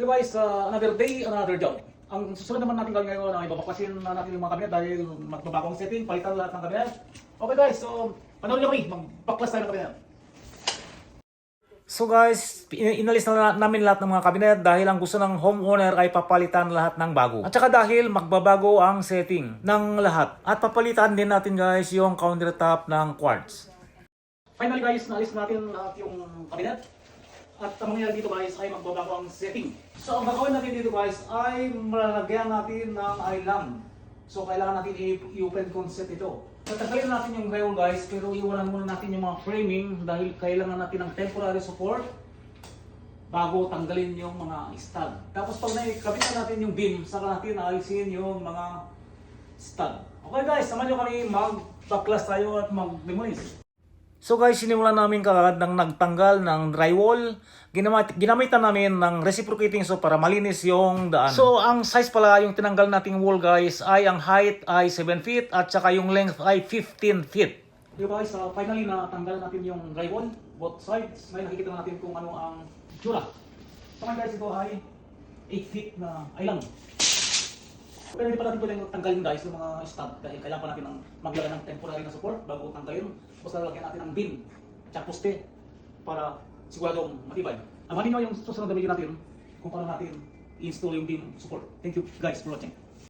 Guys, another day, another job. Ang susunod naman natin gawin ngayon ay babaklasin na natin yung mga kabinet dahil magbabagong setting, palitan lahat ng kabinet. Okay guys, so panoorin nyo kami, magbaklas tayo ng kabinet. So guys, inalis na namin lahat ng mga kabinet dahil ang gusto ng homeowner ay papalitan lahat ng bago. At saka dahil magbabago ang setting ng lahat. At papalitan din natin guys yung countertop ng quartz. Finally guys, naalis natin lahat yung kabinet. At ang mangyayari dito guys ay magbabago ang setting. So ang gagawin natin dito guys ay malalagyan natin ng island. So kailangan natin i-open concept ito. Tatanggalin natin yung drywall guys, pero iwanan muna natin yung mga framing dahil kailangan natin ng temporary support bago tanggalin yung mga stud. Tapos pag nakikabit na natin yung beam, saka natin aalisin yung mga stud. Okay guys, samahan nyo kami mag-baklas tayo at mag-demolish. So guys, sinimulan namin kagad ng nagtanggal ng drywall. Ginamitan namin ng reciprocating saw para malinis yung daan. So ang size pala yung tinanggal nating wall guys ay ang height ay 7 feet at saka yung length ay 15 feet. So guys, finally natanggal natin yung drywall, both sides. Ngayon nakikita natin kung ano ang tsura. So guys, ito ay 8 feet na island. Pero hindi pa natin pwedeng tanggalin guys yung mga stud dahil kailangan pa natin maglagay ng temporary na support bago tanggalin. Tapos lalagyan natin ng beam at poste para siguradong matibay. Amanin nyo yung susunod na video natin kung paano natin i-install yung beam support. Thank you guys for watching.